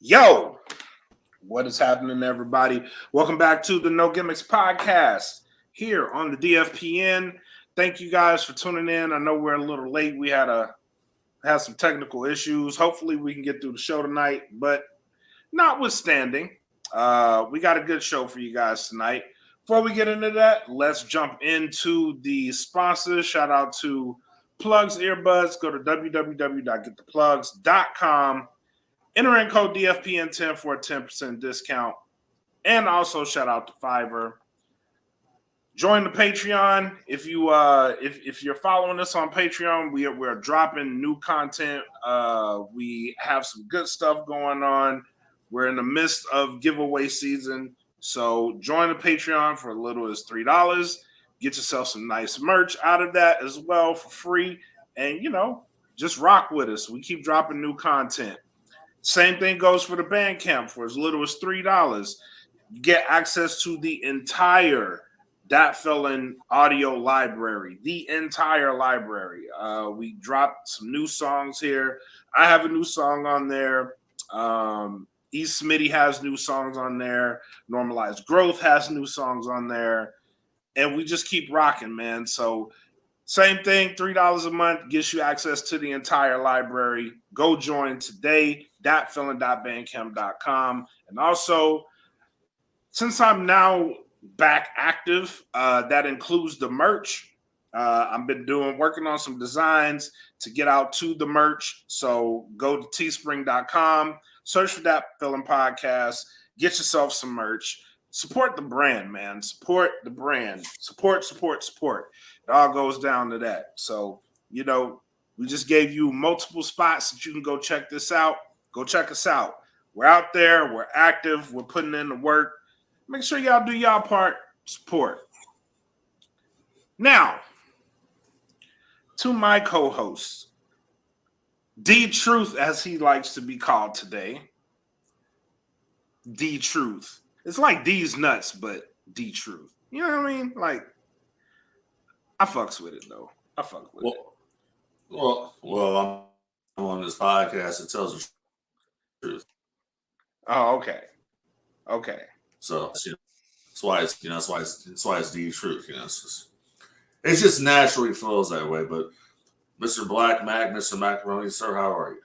Yo, what is happening, everybody? Welcome back to the No Gimmicks podcast here on the DFPN. Thank you guys for tuning in. I know we're a little late. We had some technical issues. Hopefully, we can get through the show tonight. But notwithstanding, we got a good show for you guys tonight. Before we get into that, let's jump into the sponsors. Shout out to Plugs Earbuds. Go to www.gettheplugs.com. Enter in code DFPN10 for a 10% discount. And also shout out to Fiverr. Join the Patreon. If you're following us on Patreon, we're dropping new content. We have some good stuff going on. We're in the midst of giveaway season. So join the Patreon for as little as $3. Get yourself some nice merch out of that as well for free. And, just rock with us. We keep dropping new content. Same thing goes for the Bandcamp. For as little as $3, you get access to the entire Dat Felon audio library, the entire library. We dropped some new songs here. I have a new song on there. East Smitty has new songs on there. Normalized Growth has new songs on there. And we just keep rocking, man. So same thing, $3 a month gets you access to the entire library. Go join today, datfelon.bandcamp.com. And also, since I'm now back active, that includes the merch. I've been working on some designs to get out to the merch. So go to teespring.com, search for Dat Felon Podcast, get yourself some merch. Support the brand, man. Support the brand. Support. It all goes down to that. So, we just gave you multiple spots that you can go check this out. Go check us out. We're out there. We're active. We're putting in the work. Make sure y'all do y'all part. Support. Now, to my co-host, D-Truth, as he likes to be called today. D-Truth. It's like D's nuts, but D-Truth. You know what I mean? Like, I fucks with it, though. I fuck with it. Well, I'm on this podcast that tells the truth. Oh, okay. So that's why it's D-Truth. It's just naturally flows that way. But Mr. Black Mac, Mr. Macaroni, sir, how are you?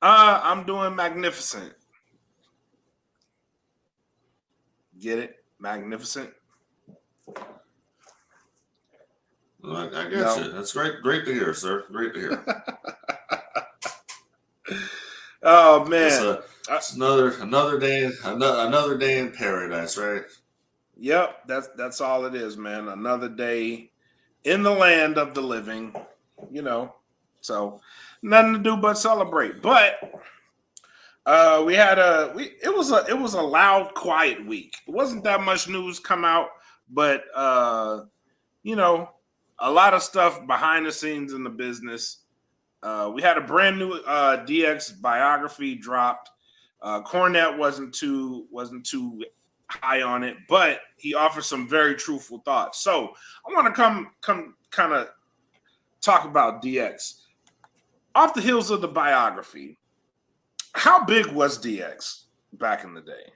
I'm doing magnificent. Get it? Magnificent. I get you. That's great. Great to hear, sir. Great to hear. Oh man, it's another day in paradise, right? Yep, that's all it is, man. Another day in the land of the living. So nothing to do but celebrate. But it was a loud, quiet week. It wasn't that much news come out, but a lot of stuff behind the scenes in the business. We had a brand new DX biography dropped. Cornette wasn't too high on it, but he offered some very truthful thoughts. So I want to come kind of talk about DX. Off the heels of the biography, how big was DX back in the day?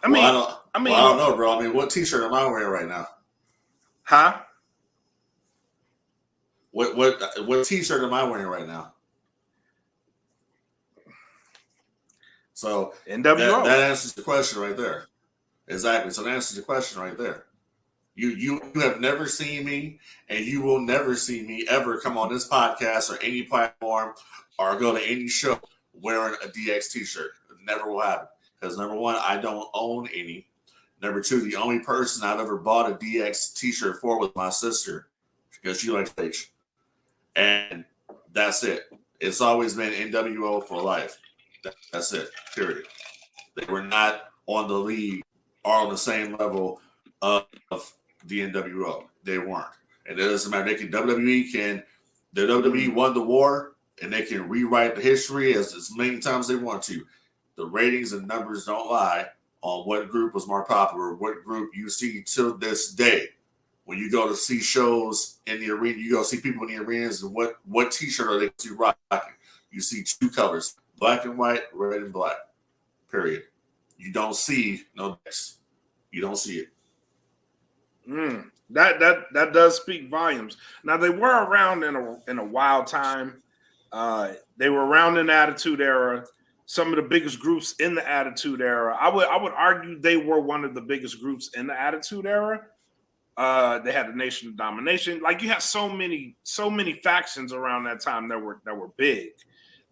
I don't know, bro. I mean, what T-shirt am I wearing right now? Huh? What T-shirt am I wearing right now? So NWO. That answers the question right there. Exactly. So that answers the question right there. You have never seen me, and you will never see me ever come on this podcast or any platform or go to any show wearing a DX T-shirt. It never will happen. Because number one, I don't own any. Number two, the only person I've ever bought a DX T-shirt for was my sister because she likes H. And that's it. It's always been NWO for life. That's it. Period. They were not on the league or on the same level of the NWO. They weren't. And it doesn't matter. The WWE won the war, and they can rewrite the history as many times they want to. The ratings and numbers don't lie on what group was more popular, what group you see to this day. When you go to see shows in the arena, you go see people in the arenas, and what T-shirt are they rocking? You see two colors, Black and white, red and black. Period. You don't see no dicks. You don't see it. That does speak volumes. Now they were around in a wild time. They were around in the Attitude Era. Some of the biggest groups in the Attitude Era. I would argue they were one of the biggest groups in the Attitude Era. They had the Nation of Domination. Like you had so many factions around that time that were big.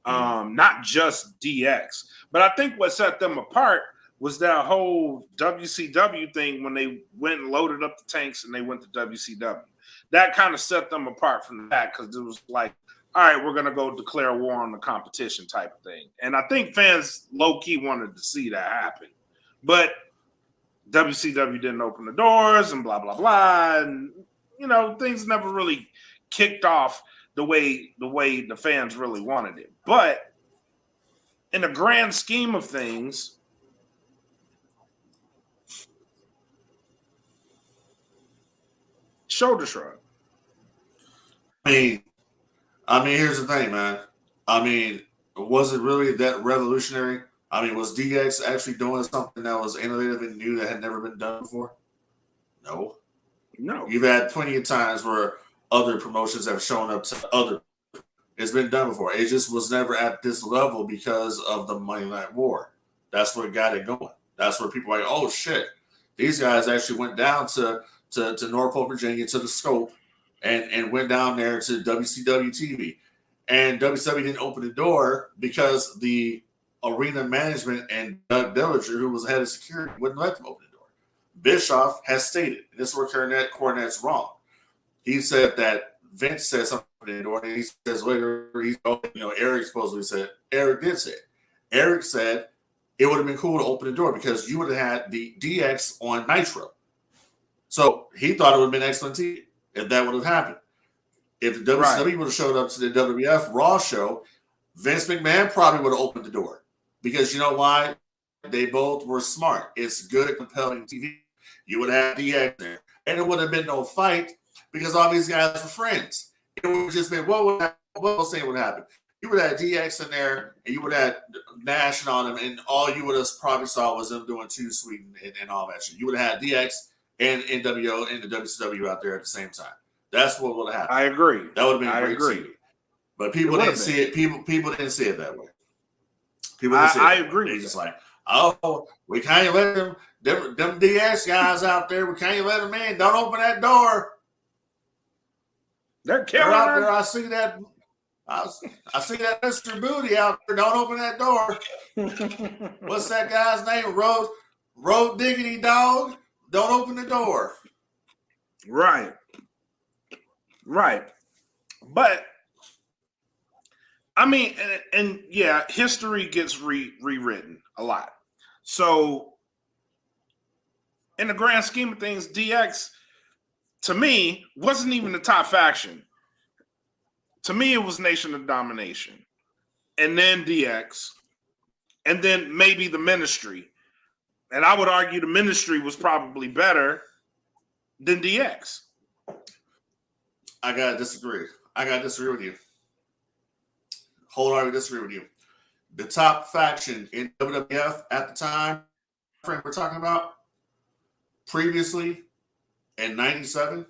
Not just DX. But I think what set them apart was that whole WCW thing when they went and loaded up the tanks and they went to WCW. That kind of set them apart from that because it was like, all right, we're going to go declare war on the competition type of thing. And I think fans low-key wanted to see that happen. But WCW didn't open the doors and blah, blah, blah. And, things never really kicked off the way the fans really wanted it. But in the grand scheme of things, shoulder shrug. I mean, here's the thing, man. Was it really that revolutionary? Was DX actually doing something that was innovative and new that had never been done before? No. You've had plenty of times where other promotions have shown up to other. It's been done before. It just was never at this level because of the Monday Night War. That's what got it going. That's where people are like, oh shit, these guys actually went down to Norfolk, Virginia, to the Scope, and went down there to WCW TV. And WCW didn't open the door because the arena management and Doug Dillinger, who was head of security, wouldn't let them open the door. Bischoff has stated, and this is where Cornette's wrong. He said that Vince said something in the door, and he says later, Eric supposedly said, Eric did say it. Eric said it would have been cool to open the door because you would have had the DX on Nitro. So he thought it would have been excellent TV if that would have happened. If the WCW would have showed up to the WWF Raw show, Vince McMahon probably would have opened the door. Because you know why? They both were smart. It's good at compelling TV. You would have DX there. And it would have been no fight because all these guys were friends. It would have just been, what else would happen? You would have DX in there, and you would have Nash on him, and all you would have probably saw was them doing Too Sweet and all that shit. You would have had DX and NWO and the WCW out there at the same time. That's what would have happened. I agree. That would have been great TV. But people didn't see it. People didn't see it that way. People didn't see it. I agree. They're just like, oh, we can't let them DS guys out there. We can't let them in. Don't open that door. They're killing out there. I see that. I see that Mr. Booty out there. Don't open that door. What's that guy's name? Road Diggity Dog. Don't open the door. Right. But and yeah, history gets rewritten a lot. So in the grand scheme of things, DX to me wasn't even the top faction. To me, it was Nation of Domination, and then DX, and then maybe the Ministry. And I would argue the Ministry was probably better than DX. I gotta disagree. With you. Wholeheartedly disagree with you. The top faction in WWF at the time frame we're talking about previously in 97,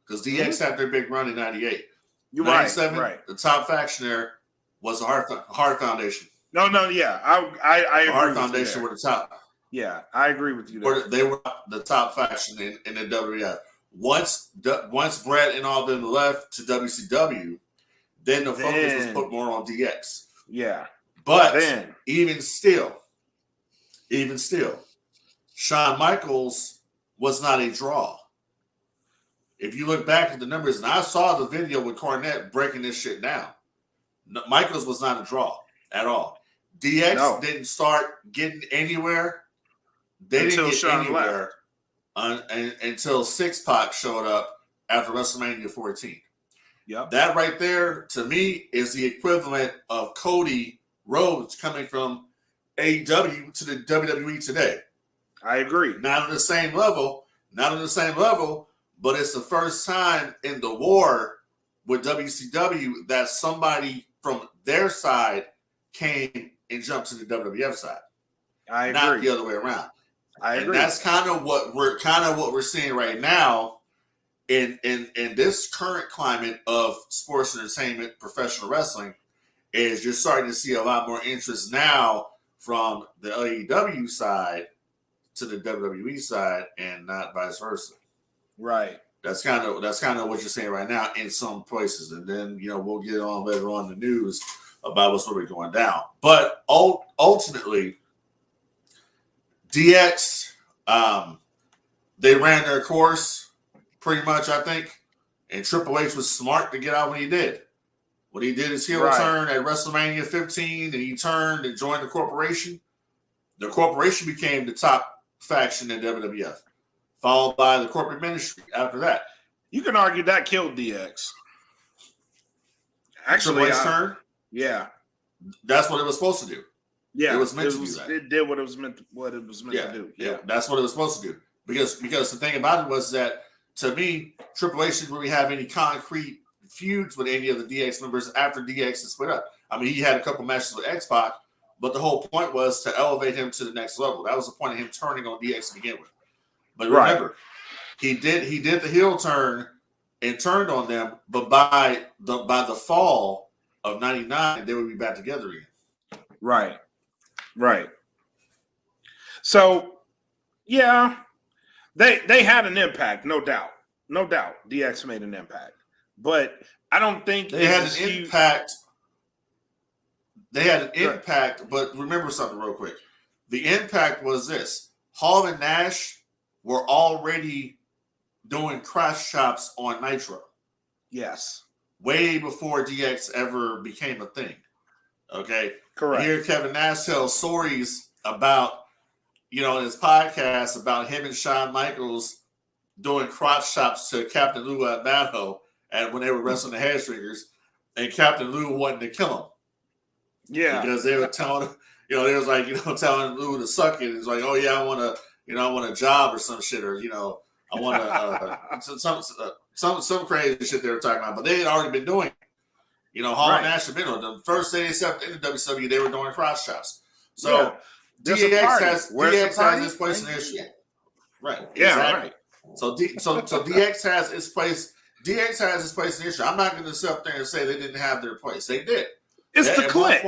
because DX had their big run in 98. You're 97, right. The top faction there was the Hart Foundation. No, yeah. I agree. Hart Foundation were the top. Yeah, I agree with you there. They were the top faction in the WWF. Once Brett and all them left to WCW, then the focus was put more on DX. Yeah. But even still, Shawn Michaels was not a draw. If you look back at the numbers, and I saw the video with Cornette breaking this shit down, Michaels was not a draw at all. DX didn't start getting anywhere. They didn't get anywhere until Six Pac showed up after WrestleMania 14. Yep. That right there, to me, is the equivalent of Cody Rhodes coming from AEW to the WWE today. I agree. Not on the same level, but it's the first time in the war with WCW that somebody from their side came and jump to the WWF side. I agree. Not the other way around. I agree. And that's kind of what we're seeing right now in this current climate of sports entertainment, professional wrestling, is you're starting to see a lot more interest now from the AEW side to the WWE side, and not vice versa. Right. That's kind of what you're saying right now in some places, and then we'll get on later on in the news about what's really going down. But ultimately, DX, they ran their course pretty much, I think, and Triple H was smart to get out when he did. When he did his heel turn at WrestleMania 15, and he turned and joined the corporation became the top faction in WWF, followed by the corporate ministry after that. You can argue that killed DX. Actually, turn? Yeah. That's what it was supposed to do. Yeah. It was meant to do that. It did what it was meant to do. Yeah, that's what it was supposed to do. Because the thing about it was that, to me, Triple H didn't really have any concrete feuds with any of the DX members after DX had split up. I mean, he had a couple matches with X-Pac, but the whole point was to elevate him to the next level. That was the point of him turning on DX to begin with. But remember, he did the heel turn and turned on them, but by the fall of '99, they would be back together again. Right. So, yeah, they had an impact, no doubt. DX made an impact, but I don't think they had an impact. They had an impact, but remember something real quick. The impact was this: Hall and Nash were already doing crash chops on Nitro. Yes. Way before DX ever became a thing. Okay? Correct. You hear Kevin Nash tell stories about, in his podcast about him and Shawn Michaels doing crotch chops to Captain Lou Albano and when they were wrestling the Headstringers, and Captain Lou wanted to kill him. Yeah. Because they were telling him, they was like, telling Lou to suck it. It's like, oh yeah, I want a job or some shit, or I want some crazy shit they were talking about. But they had already been doing it. Hall and Nash had been on the first day they stepped into WCW, they were doing cross chops. So DX has its place in history. Right. Yeah, exactly. right. So DX has its place. DX has its place in history. I'm not going to sit up there and say they didn't have their place. They did. It's the click.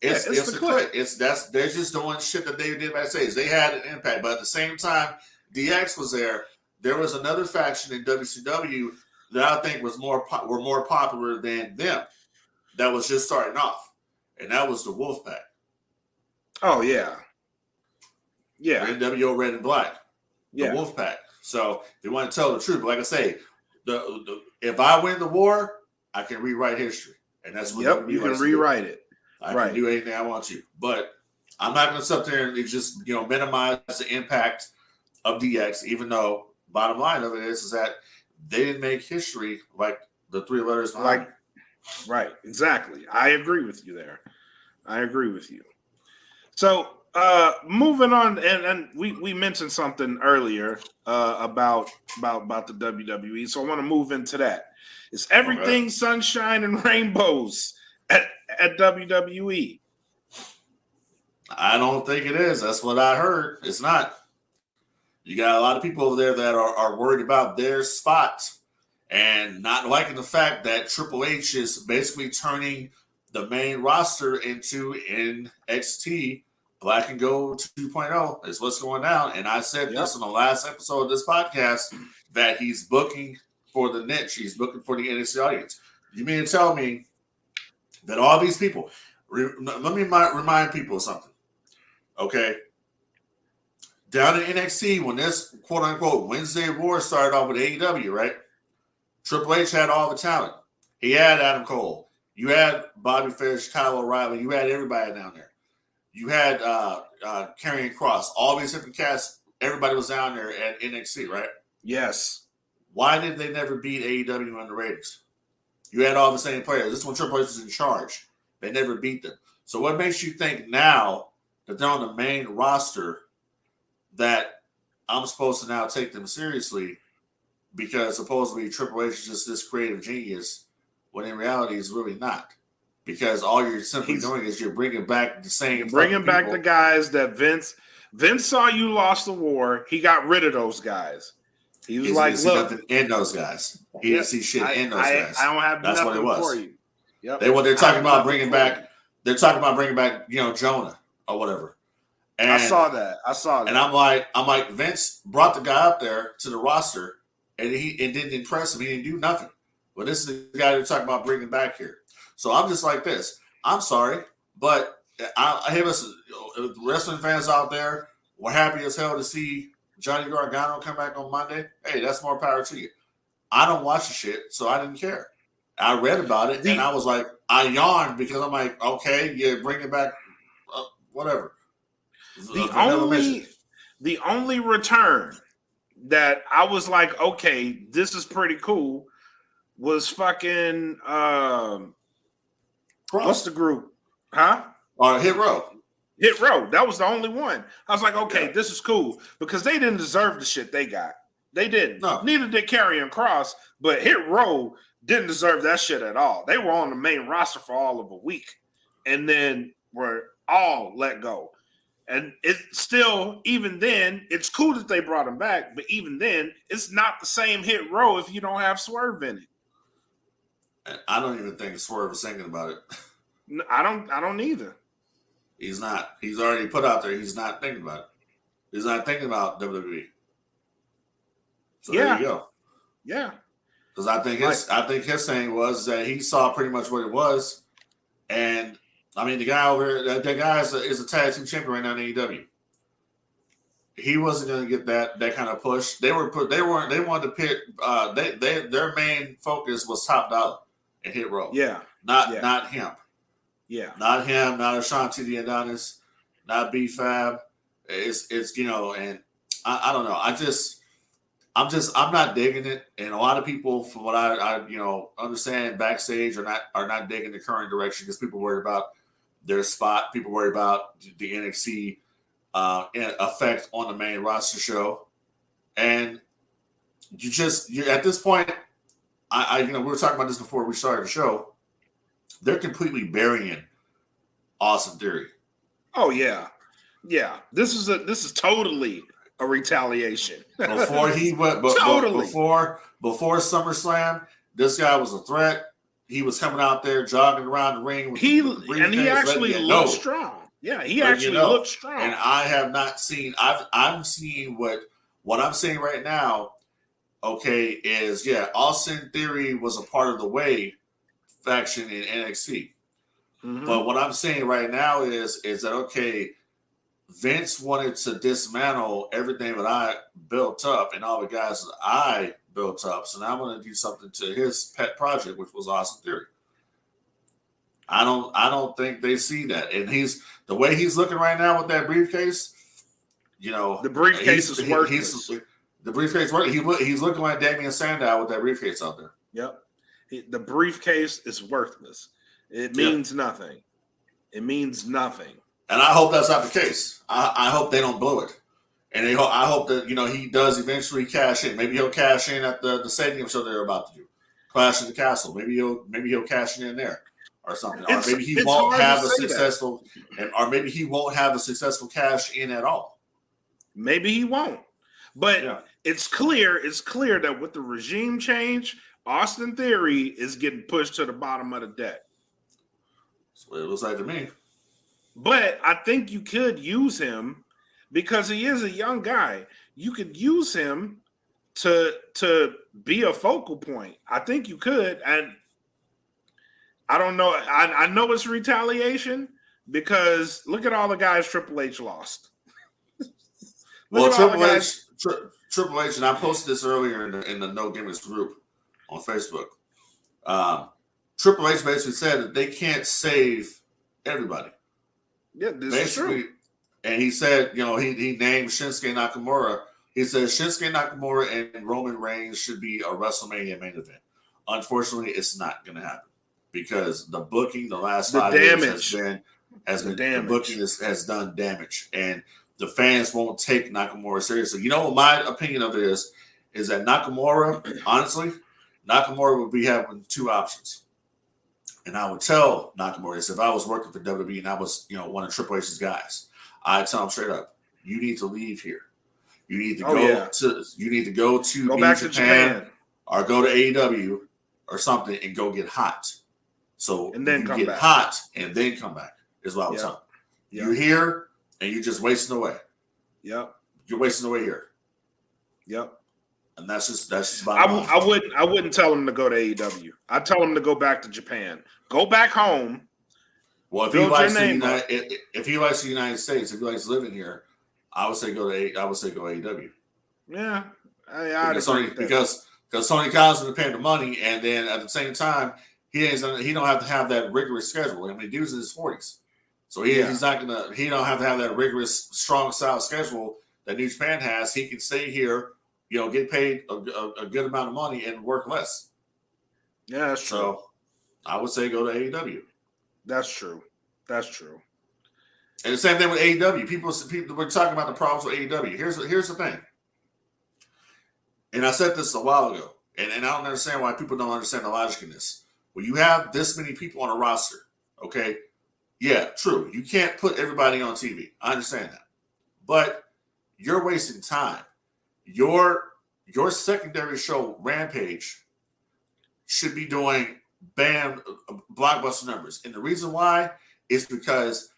It's the click. They're just doing shit that they did backstage. They had an impact, but at the same time, DX was there. There was another faction in WCW that I think were more popular than them. That was just starting off, and that was the Wolfpack. Oh yeah. NWO Red and Black. The Wolfpack. So if you want to tell the truth, but like I say, if I win the war, I can rewrite history, and that's what you can rewrite it. I can do anything I want to, but I'm not going to sit there and just minimize the impact of DX. Even though bottom line of it is that they didn't make history like the three letters behind. Right, exactly. I agree with you there. I agree with you. So moving on, and we mentioned something earlier about the WWE. So I want to move into that. Is everything sunshine and rainbows at WWE? I don't think it is. That's what I heard. It's not. You got a lot of people over there that are worried about their spot and not liking the fact that Triple H is basically turning the main roster into NXT Black and Gold 2.0 is what's going down. And I said this on the last episode of this podcast that he's booking for the niche. He's booking for the NXT audience. You mean to tell me that all these people, let me remind people of something. Okay. Down in NXT, when this quote unquote Wednesday War started off with AEW, right? Triple H had all the talent. He had Adam Cole. You had Bobby Fish, Kyle O'Reilly. You had everybody down there. You had Karrion Kross. All these different casts. Everybody was down there at NXT, right? Yes. Why did they never beat AEW on the ratings? You had all the same players. This one Triple H was in charge. They never beat them. So what makes you think now that they're on the main roster that I'm supposed to now take them seriously because supposedly Triple H is just this creative genius when in reality he's really not? because all you're simply doing is you're bringing back the same. Bringing back the guys that Vince saw you lost the war. He got rid of those guys. He was like, didn't "Look, see nothing in those guys. He didn't see shit in those guys. I don't have That's nothing what it was. for you." Yep. They're talking about bringing back. They're talking about bringing back, Jonah or whatever. And I saw that. And I'm like, Vince brought the guy up there to the roster, and it didn't impress him. He didn't do nothing. But this is the guy they're talking about bringing back here. So I'm just like this. I'm sorry, but I have us wrestling fans out there. We're happy as hell to see Johnny Gargano come back on Monday. Hey, that's more power to you. I don't watch the shit, so I didn't care. I read about it, and I was like, I yawned because I'm like, okay, yeah, bring it back, whatever. The only return that I was like, okay, this is pretty cool, was fucking what's the group? Huh? Hit Row. Hit Row. That was the only one. I was like, okay, this is cool because they didn't deserve the shit they got. They didn't. No. Neither did Karrion Kross, but Hit Row didn't deserve that shit at all. They were on the main roster for all of a week and then were all let go. And it's still, even then, it's cool that they brought him back, but even then, it's not the same Hit Row if you don't have Swerve in it. I don't even think Swerve is thinking about it. No, I don't either. He's not. He's already put out there. He's not thinking about it. He's not thinking about WWE. So there you go. Yeah. Because I think his saying was that he saw pretty much what it was, and I mean the guy over there, that guy is a tag team champion right now in AEW. He wasn't going to get that kind of push. They wanted to pit. Their main focus was Top Dollar and Hit Row. Yeah. Not him. Yeah. Not him. Not Ashanti the Adonis. Not B-Fab. It's and I don't know. I'm not digging it, and a lot of people, from what I understand, backstage are not digging the current direction because people worry about their spot. People worry about the NXT effect on the main roster show, and you at this point, we were talking about this before we started the show. They're completely burying Austin Theory. Oh yeah. This is totally a retaliation. Before he went, totally. Before SummerSlam, this guy was a threat. He was coming out there jogging around the ring. He actually looked strong. Yeah, he actually looked strong. And I have not seen. I'm seeing what I'm seeing right now. Okay, is Austin Theory was a part of the Way faction in NXT, but what I'm saying right now is that okay. Vince wanted to dismantle everything that I built up and all the guys that I built up. So now I'm going to do something to his pet project, which was Austin Theory. I don't think they see that. And the way he's looking right now with that briefcase, the briefcase is worthless. The briefcase he's looking like Damian Sandow with that briefcase out there. Yep. The briefcase is worthless. It means nothing. It means nothing. And I hope that's not the case. I hope they don't blow it. And I hope that, he does eventually cash in. Maybe he'll cash in at the stadium show they're about to do. Clash of the Castle. Maybe he'll cash in there or something. Or maybe he won't have a successful maybe he won't have a successful cash in at all. Maybe he won't. But it's clear that with the regime change, Austin Theory is getting pushed to the bottom of the deck. That's what it looks like to me. But I think you could use him because he is a young guy. You could use him to be a focal point. I think you could. And I don't know. I know it's retaliation because look at all the guys Triple H lost. Triple H, and I posted this earlier in the No Gimmicks group on Facebook. Triple H basically said that they can't save everybody. Yeah, this is true. And he said, he named Shinsuke Nakamura. He said Shinsuke Nakamura and Roman Reigns should be a WrestleMania main event. Unfortunately, it's not going to happen because the booking the last 5 years has been the booking has done damage, and the fans won't take Nakamura seriously. You know what my opinion of it is that Nakamura, honestly, would be having two options. And I would tell Nakamura this if I was working for WWE and I was, one of Triple H's guys, I'd tell him straight up, you need to leave here. You need to go to go New back to Japan or go to AEW or something and go get hot. So and then you come get back. hot and then come back is what I was telling him. Yep. You're here and you're just wasting away. Yep. You're wasting away here. Yep. And that's just about I wouldn't tell him to go to AEW. I'd tell him to go back to Japan. Go back home. Well, if he likes the United States, if he likes living here, I would say go AEW. Yeah. Because Tony Khan's going to pay the money, and then at the same time, he don't have to have that rigorous schedule. I mean, the dude's in his 40s. So he don't have to have that rigorous, strong style schedule that New Japan has. He can stay here, get paid a good amount of money and work less. Yeah, that's true. So I would say go to AEW. That's true. And the same thing with AEW. People we're talking about the problems with AEW. Here's the thing. And I said this a while ago, and I don't understand why people don't understand the logic in this. When you have this many people on a roster, okay, yeah, true. You can't put everybody on TV. I understand that. But you're wasting time. Your secondary show, Rampage, should be doing blockbuster numbers. And the reason why is because,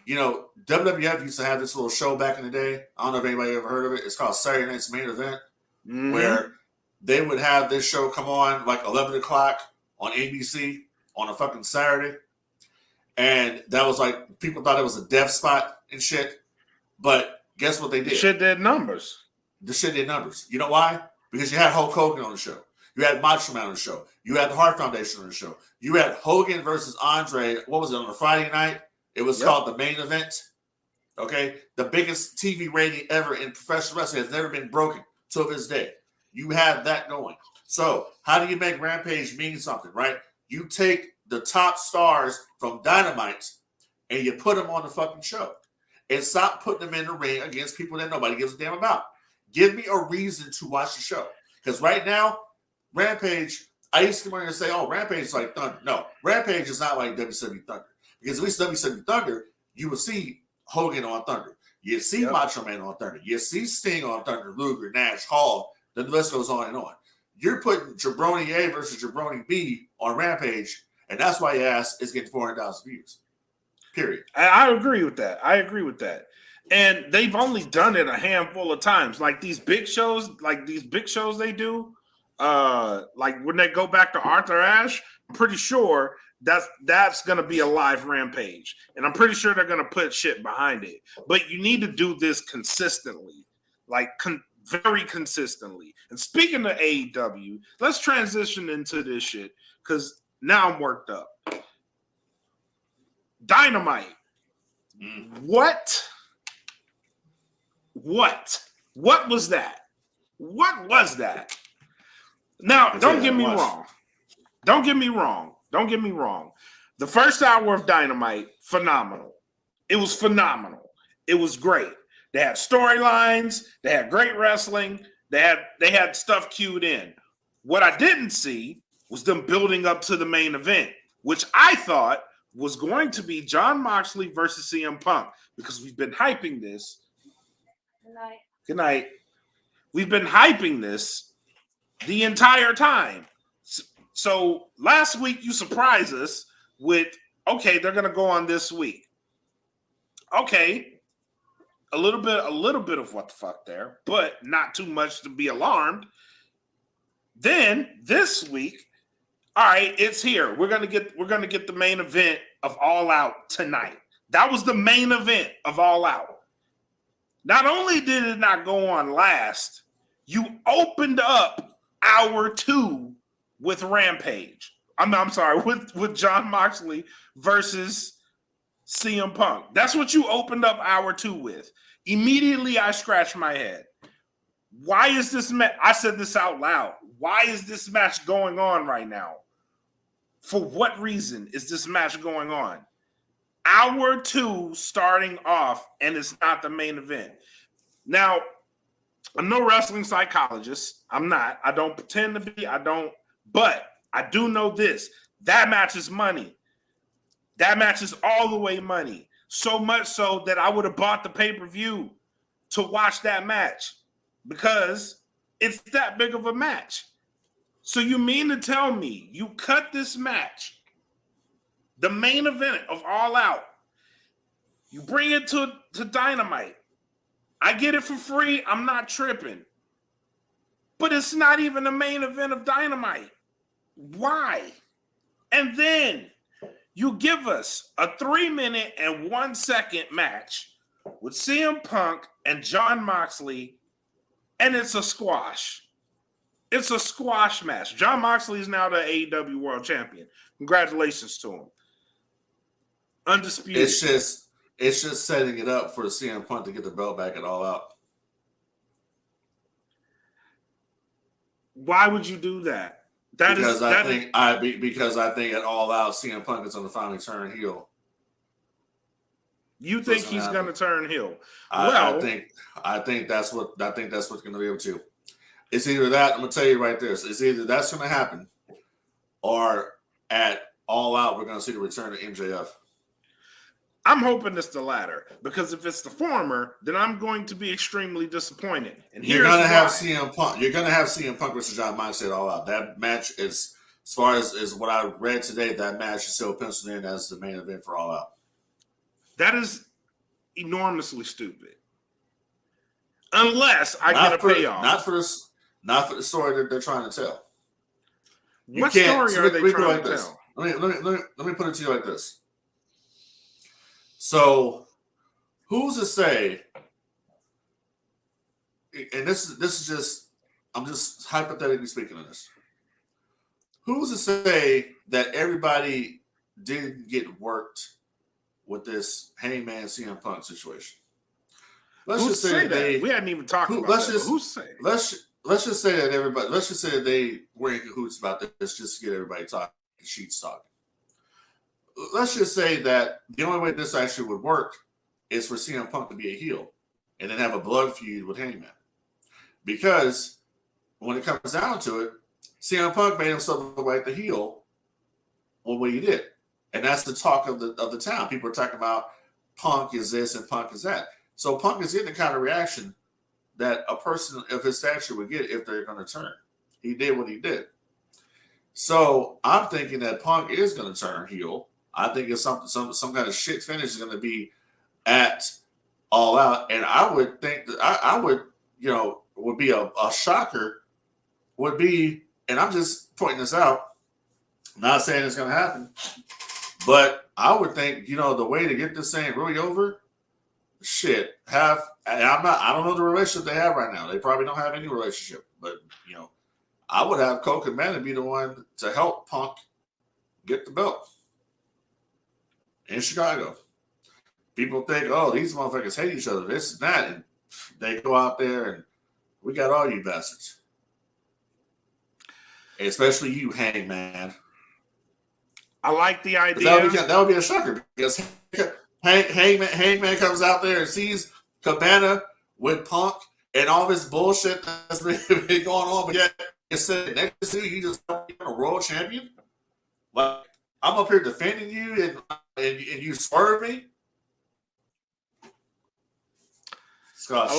WWF used to have this little show back in the day. I don't know if anybody ever heard of it. It's called Saturday Night's Main Event, where they would have this show come on like 11 o'clock on ABC on a fucking Saturday. And that was like, people thought it was a death spot and shit. But guess what they did? The shit did numbers. You know why? Because you had Hulk Hogan on the show. You had Macho Man on the show. You had the Hart Foundation on the show. You had Hogan versus Andre. What was it, on a Friday night? It was called the Main Event. Okay? The biggest TV rating ever in professional wrestling has never been broken to this day. You have that going. So how do you make Rampage mean something, right? You take the top stars from Dynamite and you put them on the fucking show. And stop putting them in the ring against people that nobody gives a damn about. Give me a reason to watch the show. Because right now, Rampage, I used to come in and say, oh, Rampage is like Thunder. No, Rampage is not like WCW Thunder. Because at least WCW Thunder, you would see Hogan on Thunder. You see Macho Man on Thunder. You see Sting on Thunder, Luger, Nash, Hall. The list goes on and on. You're putting Jabroni A versus Jabroni B on Rampage, and that's why your ass is getting 400,000 views. Period. I agree with that. And they've only done it a handful of times. Like these big shows they do, like when they go back to Arthur Ashe, I'm pretty sure that's going to be a live Rampage. And I'm pretty sure they're going to put shit behind it. But you need to do this consistently, very consistently. And speaking of AEW, let's transition into this shit because now I'm worked up. Dynamite. What was that? What was that? Now, don't get me wrong. The first hour of Dynamite, phenomenal. It was phenomenal. It was great. They had storylines. They had great wrestling. They had stuff queued in. What I didn't see was them building up to the main event, which I thought was going to be Jon Moxley versus CM Punk, because we've been hyping this. Good night. We've been hyping this the entire time. So last week you surprised us with, okay, they're going to go on this week. Okay. A little bit of what the fuck there, but not too much to be alarmed. Then this week, all right, it's here. We're gonna get the main event of All Out tonight. That was the main event of All Out. Not only did it not go on last, you opened up hour 2 with Rampage. I'm sorry, with Jon Moxley versus CM Punk. That's what you opened up hour 2 with. Immediately, I scratched my head. Why is this match? I said this out loud. Why is this match going on right now? For what reason is this match going on? Hour 2 starting off, and it's not the main event. Now, I'm no wrestling psychologist. I'm not. I don't pretend to be. I don't. But I do know this. That match is money. That match is all the way money. So much so that I would have bought the pay-per-view to watch that match because it's that big of a match. So you mean to tell me you cut this match, the main event of All Out, you bring it to Dynamite. I get it for free. I'm not tripping. But it's not even the main event of Dynamite. Why? And then you give us a 3-minute and 1 second match with CM Punk and Jon Moxley, and it's a squash. It's a squash match. Jon Moxley is now the AEW World Champion. Congratulations to him. Undisputed. It's just setting it up for CM Punk to get the belt back at All Out. Why would you do that? Because I think at All Out, CM Punk is going to finally turn heel. You think he's going to turn heel? I think that's what's going to be able to. It's either that. I'm going to tell you right there. It's either that's going to happen, or at All Out, we're going to see the return of MJF. I'm hoping it's the latter, because if it's the former, then I'm going to be extremely disappointed. And you're going to have CM Punk. You're going to have CM Punk versus Jon Moxley at All Out. That match is, as far as what I read today, that match is still penciled in as the main event for All Out. That is enormously stupid. Unless I get a payoff. Not for the story that they're trying to tell. What story are they trying to tell? Let me put it to you like this. So, who's to say? And this is just, I'm just hypothetically speaking of this. Who's to say that everybody didn't get worked with this Hangman CM Punk situation? Let's just say that we hadn't even talked about that. Who's saying? Let's just say that everybody. Let's just say that they were in cahoots about this, just to get everybody talking, sheets talking. Let's just say that the only way this actually would work is for CM Punk to be a heel and then have a blood feud with Hangman. Because when it comes down to it, CM Punk made himself look like the heel on what he did. And that's the talk of the town. People are talking about Punk is this and Punk is that. So Punk is getting the kind of reaction that a person of his stature would get if they're going to turn. He did what he did. So I'm thinking that Punk is going to turn heel. I think it's some kind of shit finish is going to be at All Out, and I would think that I would, would be a shocker. Would be, and I'm just pointing this out. Not saying it's going to happen, but I would think the way to get this thing really over. Shit, I don't know the relationship they have right now. They probably don't have any relationship, but I would have Coke and Manning be the one to help Punk get the belt in Chicago. People think, oh, these motherfuckers hate each other, this and that, and they go out there and we got all you bastards. Especially you, Hangman. I like the idea. That would be a shocker because Hangman comes out there and sees Cabana with Punk and all this bullshit that's been going on, but yet instead next to you just a world champion. Like I'm up here defending you and you swerve me. I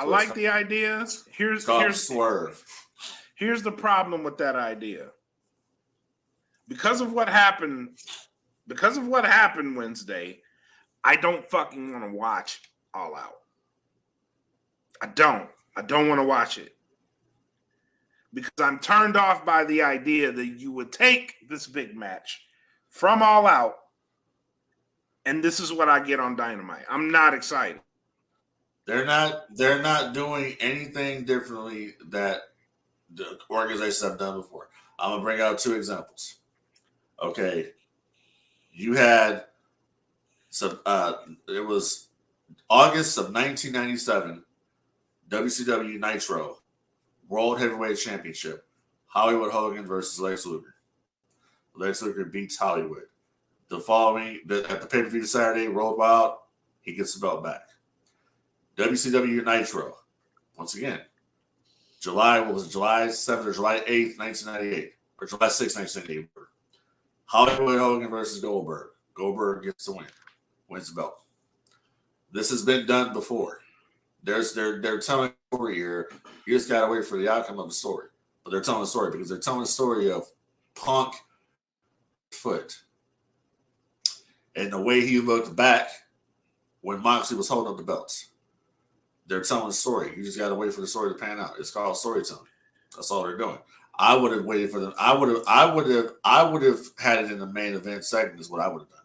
like the idea. Here's swerve. Here's the problem with that idea. Because of what happened Wednesday, I don't fucking want to watch All Out. I don't want to watch it. Because I'm turned off by the idea that you would take this big match from All Out, and this is what I get on Dynamite. I'm not excited. They're not doing anything differently that the organizations have done before. I'm gonna bring out 2 examples. Okay, you had some. It was August of 1997. WCW Nitro World Heavyweight Championship. Hollywood Hogan versus Lex Luger. Lex Luger beats Hollywood. The following at the pay-per-view Saturday, Road Wild, he gets the belt back. WCW Nitro, once again, July 7th or July 8th, 1998, or July 6th, 1984. Hollywood Hogan versus Goldberg. Goldberg gets the win, wins the belt. This has been done before. They're telling a story here. You just gotta wait for the outcome of the story. But they're telling a story because they're telling a story of Punk foot and the way he looked back when Moxley was holding up the belts. They're telling a story. You just gotta wait for the story to pan out. It's called storytelling. That's all they're doing. I would have waited for them. I would have had it in the main event segment. Is what I would have done.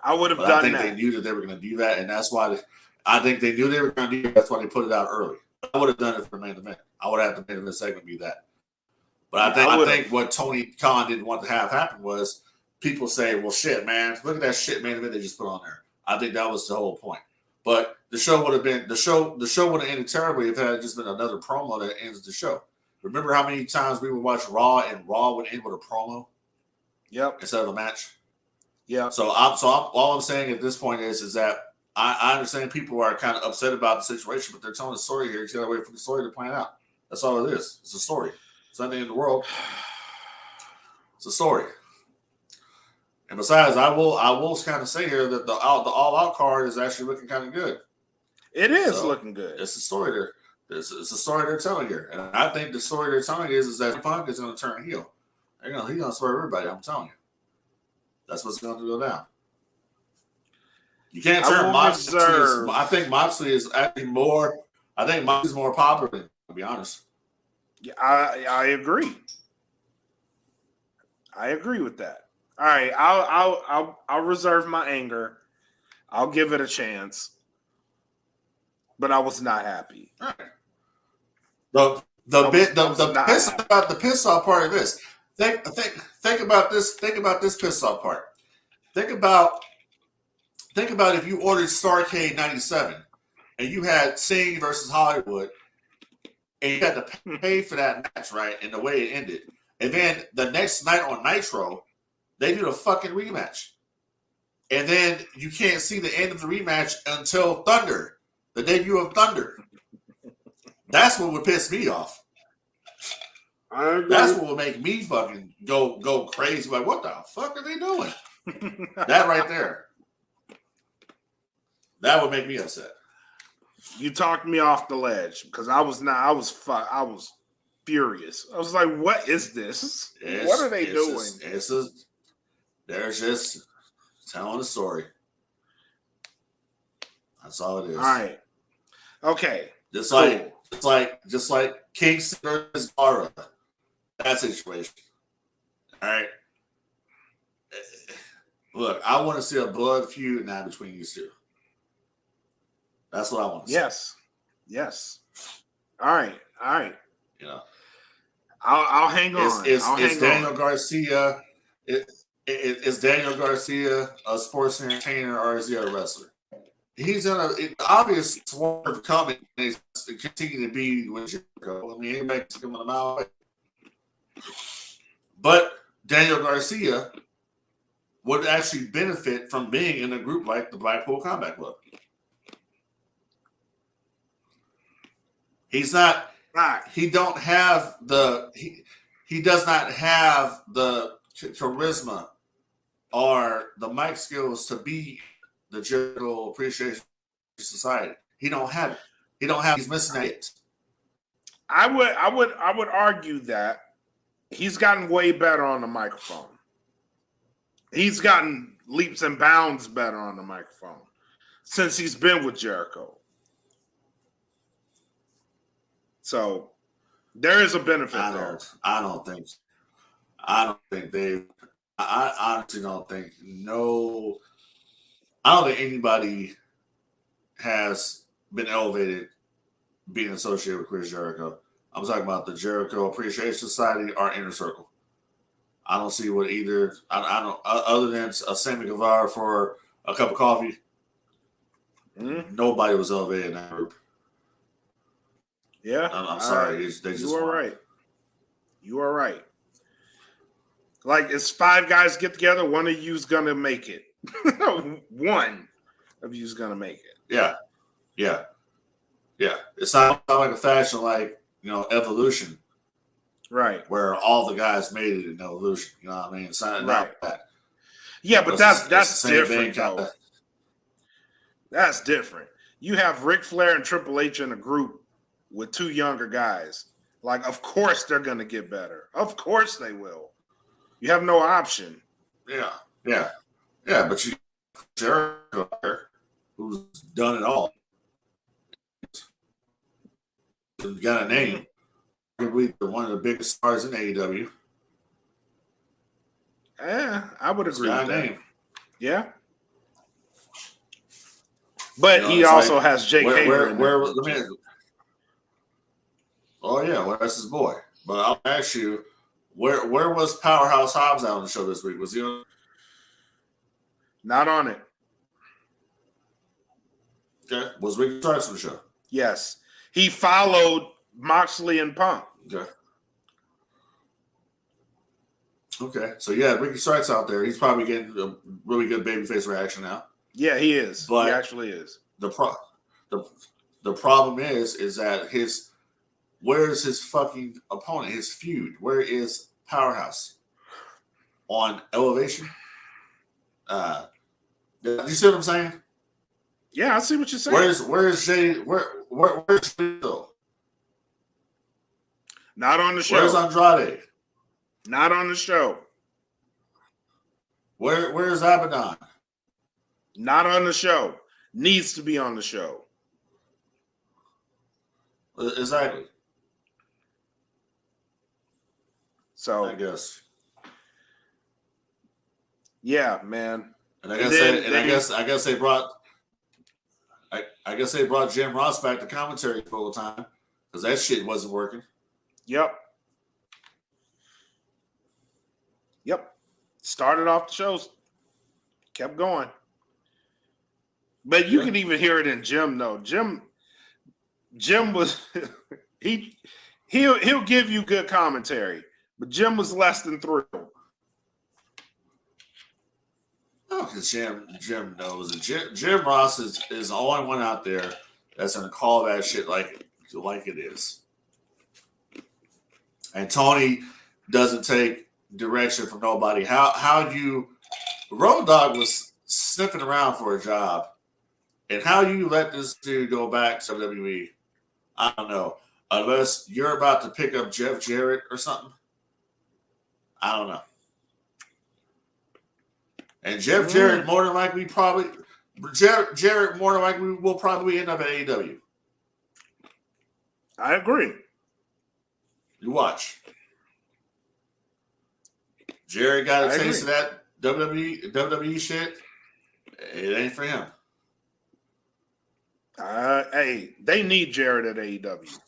I would have done I think that. they knew that they were going to do that, and that's why I think they knew they were going to do that. That's why they put it out early. I would have done it for the main event. I would have had the main event segment be that. But I think what Tony Khan didn't want to have happen was people say, "Well, shit, man, look at that shit main event they just put on there." I think that was the whole point. But the show would have been the show would have ended terribly if it had just been another promo that ends the show. Remember how many times we would watch Raw and Raw would end with a promo? Yep. Instead of a match. Yeah. So all I'm saying at this point is that I understand people are kind of upset about the situation, but they're telling a story here. You got to wait for the story to plan out. That's all it is. It's a story. It's nothing in the world. It's a story. And besides, I will kind of say here that the All Out card is actually looking kind of good. It is looking good. It's a story there. It's a story they're telling here, and I think the story they're telling is that Punk is going to turn heel. He's going to swerve everybody. I'm telling you, that's what's going to go down. You can't turn Moxley. I think Moxley is actually more. I think Moxley's more popular. To be honest, yeah, I agree. I agree with that. All right, I'll reserve my anger. I'll give it a chance, but I was not happy. All right. The piss off part of this. Think about this. Think about this piss off part. Think about if you ordered Starrcade '97 and you had Sting versus Hollywood, and you had to pay for that match, right? And the way it ended, and then the next night on Nitro, they do the fucking rematch, and then you can't see the end of the rematch until Thunder, the debut of Thunder. That's what would piss me off. That's what would make me fucking go crazy. Like, what the fuck are they doing? That right there. That would make me upset. You talked me off the ledge because I was furious. I was like, what is this? What are they doing? They're just telling a story. That's all it is. All right. Okay. Just like Kingston versus Gara. That situation. All right. Look, I want to see a blood feud now between you two. That's what I want to see. Yes. All right. You know, I'll hang on. Is Daniel Garcia? Is Daniel Garcia a sports entertainer or is he a wrestler? He's in an obvious swerve coming. And he's continue to be with Jericho. I mean, anybody can come on out. But Daniel Garcia would actually benefit from being in a group like the Blackpool Combat Club. He's not. He don't have the. He does not have the charisma or the mic skills to be the Jericho Appreciation Society. He don't have it. He don't have. He's missing it. I would argue that he's gotten way better on the microphone. He's gotten leaps and bounds better on the microphone since he's been with Jericho. So there is a benefit there. I don't think they. I honestly don't think I don't think anybody has been elevated being associated with Chris Jericho. I'm talking about the Jericho Appreciation Society or Inner Circle. I don't see what either. I don't other than a Sammy Guevara for a cup of coffee. Mm-hmm. Nobody was elevated in that group. Yeah, I'm sorry. You are right. You are right. Like, it's 5 guys get together. One of you's gonna make it. One of you's gonna make it. Yeah. It's not like a fashion like Evolution, Right. where all the guys made it in Evolution. You know what I mean? It's not that. Yeah, but that's the same different, though. That's different. You have Ric Flair and Triple H in a group with two younger guys. Like, of course they're going to get better. Of course they will. You have no option. Yeah. But you Jericho who's done it all. He's got a name. Probably one of the biggest stars in AEW. Yeah, I would agree with that. Name. Yeah. But he also has Jake Hager in there. Oh, yeah, well, that's his boy. But I'll ask you, where was Powerhouse Hobbs out on the show this week? Was he on? Not on it. Okay. Was Ricky Starks on the show? Yes. He followed Moxley and Punk. Okay. So, yeah, Ricky Starks out there. He's probably getting a really good babyface reaction now. Yeah, he is. But he actually is. The problem is that where's his fucking opponent, his feud? Where is Powerhouse? On Elevation? You see what I'm saying? Yeah, I see what you're saying. Where's Jay? Where's Jay though? Not on the show. Where's Andrade? Not on the show. Where's Abaddon? Not on the show. Needs to be on the show. Exactly. So I guess. Yeah, man. And I guess they brought Jim Ross back to commentary full time because that shit wasn't working. Yep. Started off the shows, kept going. But you can even hear it in Jim though. Jim was he'll give you good commentary, but Jim was less than thrilled. Oh, because Jim knows it. Jim Ross is the only one out there that's gonna call that shit like it is. And Tony doesn't take direction from nobody. How you Road Dogg was sniffing around for a job, and how you let this dude go back to WWE? I don't know. Unless you're about to pick up Jeff Jarrett or something. I don't know. And Jeff Jarrett more than likely will probably end up at AEW. I agree. You watch. Jarrett got a taste of that WWE shit. It ain't for him. Hey, they need Jarrett at AEW.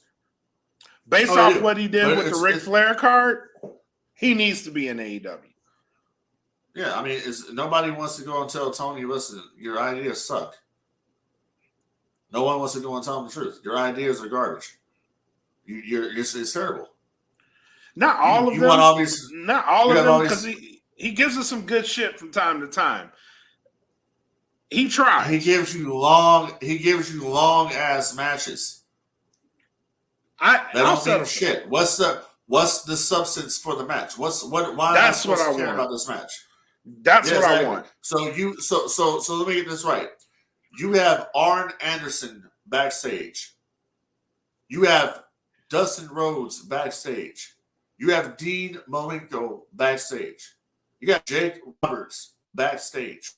Based off what he did with the Ric Flair card, he needs to be in AEW. Yeah, I mean, nobody wants to go and tell Tony, listen, your ideas suck. No one wants to go and tell him the truth. Your ideas are garbage. It's terrible. Not all of them. Not all of them, because he gives us some good shit from time to time. He tries. He gives you long ass matches. That don't mean shit. What's the substance for the match? Why that's am I supposed what I to care want about this match? That's what I want. So let me get this right. You have Arn Anderson backstage. You have Dustin Rhodes backstage. You have Dean Malenko backstage. You got Jake Roberts backstage.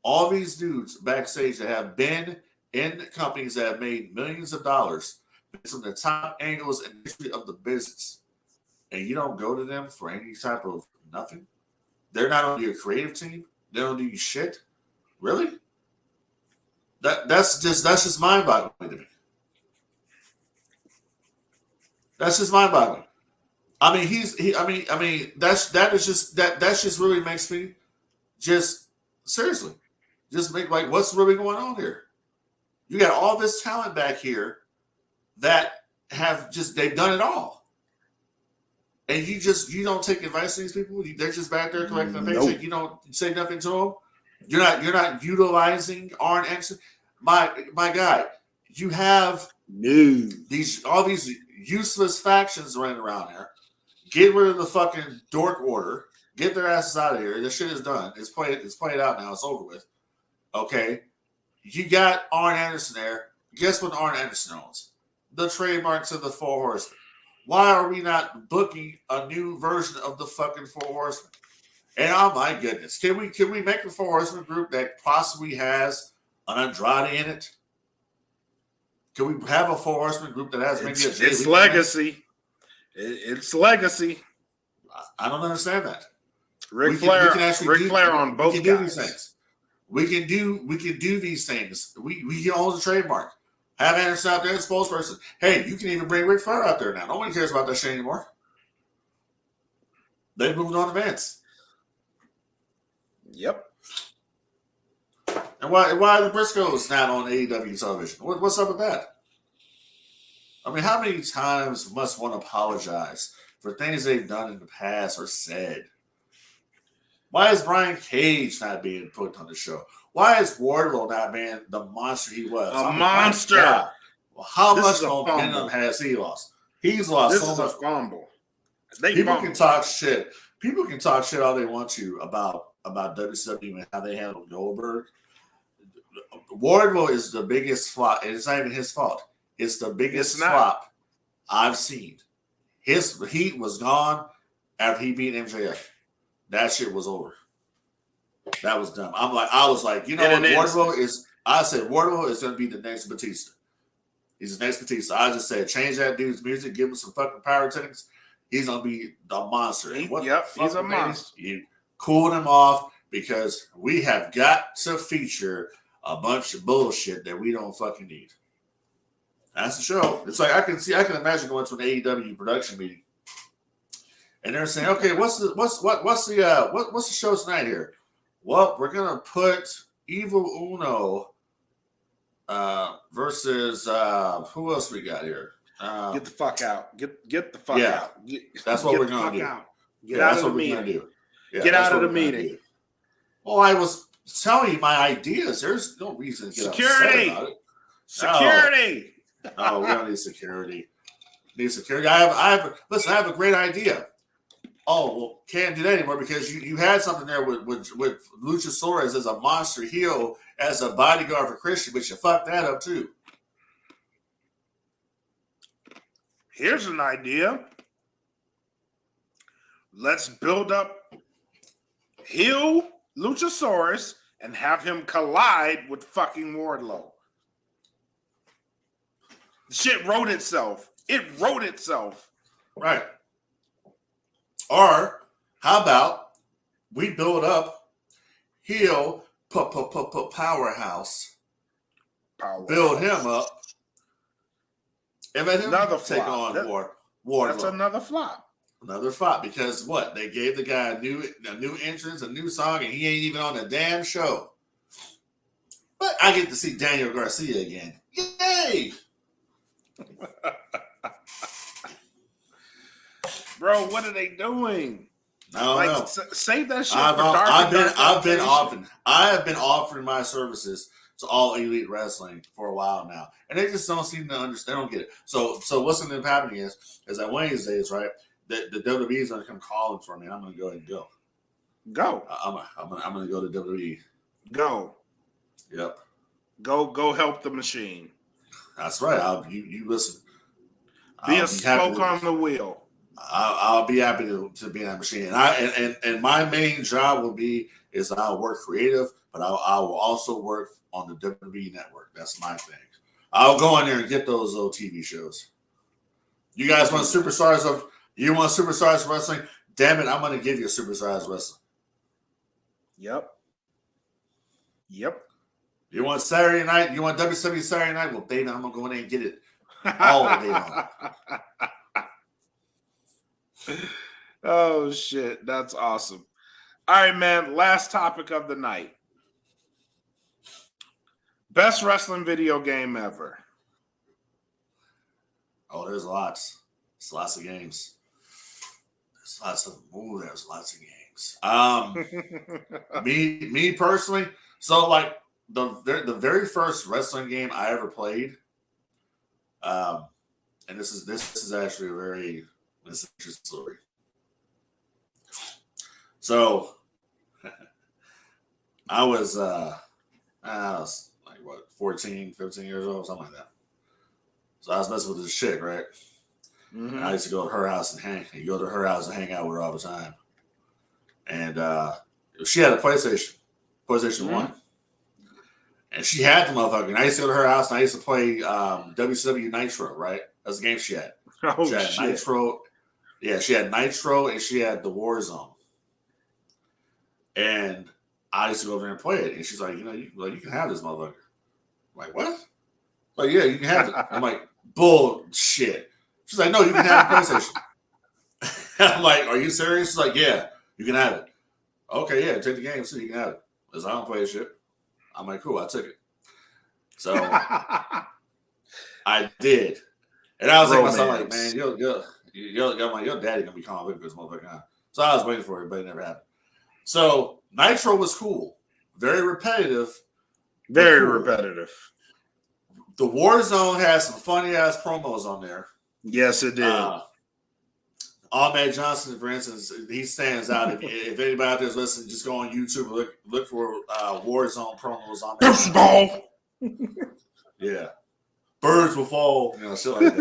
All these dudes backstage that have been in companies that have made millions of dollars based on the top angles and history of the business. And you don't go to them for any type of nothing? They're not on your creative team? They don't do you shit? Really? That's just mind-boggling to me. That's just mind-boggling. I mean, that just really makes me just seriously just make like what's really going on here? You got all this talent back here that they've done it all. And you don't take advice from these people. They're just back there collecting a paycheck. Nope. You don't say nothing to them. You're not utilizing Arn Anderson. My guy, you have all these useless factions running around there. Get rid of the fucking dork order. Get their asses out of here. This shit is done. It's played out now. It's over with. Okay. You got Arn Anderson there. Guess what Arn Anderson owns? The trademarks of the Four Horsemen. Why are we not booking a new version of the fucking Four Horsemen? And oh my goodness, can we make a Four Horsemen group that possibly has an Andrade in it? Can we have a Four Horsemen group that has maybe it's legacy? It's legacy. I don't understand that. Ric Flair on both guys. Do these things. We can do these things. We own the trademark. Have Anderson out there as spokesperson. Hey, you can even bring Ric Flair out there now. Nobody cares about that shit anymore. They've moved on to Vince. Yep. And why are the Briscoes not on AEW television? What's up with that? I mean, how many times must one apologize for things they've done in the past or said? Why is Brian Cage not being put on the show? Why is Wardlow not being the monster he was? A monster. Well, how much momentum has he lost? He's lost so much. Fumble. People can talk shit. People can talk shit all they want to about WCW and how they handle Goldberg. Wardlow is the biggest flop, and it's not even his fault. It's the biggest flop I've seen. His heat was gone after he beat MJF. That shit was over. That was dumb. I was like, you know what? Wardlow is going to be the next Batista. He's the next Batista. I just said, change that dude's music, give him some fucking pyrotechnics. He's going to be the monster. He's a monster. You cooled him off because we have got to feature a bunch of bullshit that we don't fucking need. That's the show. It's like I can imagine going to an AEW production meeting, and they're saying, "Okay, what's the show tonight here?" Well, we're gonna put Evil Uno versus who else we got here? Get the fuck out! Get the fuck out! That's what we're gonna do. Get out of the meeting. Get out of the meeting. Well, I was telling you my ideas. There's no reason to get upset about it. Security. No, we don't need security. Need security. I have a great idea. Oh, well, can't do that anymore because you had something there with Luchasaurus as a monster heel as a bodyguard for Christian, but you fucked that up too. Here's an idea. Let's build up heel Luchasaurus and have him collide with fucking Wardlow. Shit wrote itself. It wrote itself. Right. Or how about we build up heel powerhouse. Build him up. And let him take on Wardlow. That's another flop. Another flop because what? They gave the guy a new entrance, a new song, and he ain't even on the damn show. But I get to see Daniel Garcia again. Yay! Bro, what are they doing? I don't know. Save that shit I have been offering my services to All Elite Wrestling for a while now, and they just don't seem to understand. They don't get it. So what's going to be happening is that Wednesdays, right? The WWE is going to come calling for me. And I'm going to go ahead and go. Go. I'm going to go to WWE. Go. Yep. Go help the machine. That's right. You listen. Be a spoke on the wheel. I'll be happy to be in that machine. And my main job will be is I'll work creative, but I will also work on the WWE network. That's my thing. I'll go in there and get those little TV shows. You guys want superstars of wrestling? Damn it, I'm going to give you a superstars wrestling. Yep. You want Saturday night? You want WWE Saturday night? Well, baby, I'm going to go in there and get it all day long. Oh, shit. That's awesome. All right, man. Last topic of the night. Best wrestling video game ever. Oh, there's lots. There's lots of games. There's lots of games. Me personally, so like the very first wrestling game I ever played, and this is actually a very interesting story. So I was like what 14, 15 years old, something like that. So I was messing with this chick, right? Mm-hmm. And I used to go to her house and go to her house and hang out with her all the time. And she had a PlayStation Mm-hmm. 1. And she had the motherfucker. And I used to go to her house and I used to play WCW Nitro, right? That's the game she had. Oh, she had shit. Nitro. Yeah, she had Nitro and she had the Warzone. And I used to go over there and play it. And she's like, you can have this motherfucker. I'm like, what? Like, yeah, you can have it. I'm like, bullshit. She's like, no, you can have the PlayStation. I'm like, are you serious? She's like, yeah, you can have it. Okay, yeah, take the game so you can have it. Because I don't play shit. I'm like, cool, I took it. So I did. And I was like, myself, like, man, your daddy gonna be calling with this motherfucker. So I was waiting for it, but it never happened. So Nitro was cool. Very repetitive. Very cool. repetitive. The Warzone has some funny ass promos on there. Yes, it did. Ahmed Johnson, for instance, he stands out. If anybody out there's listening, just go on YouTube and look for Warzone promos on there. First ball. Yeah. Birds will fall, shit like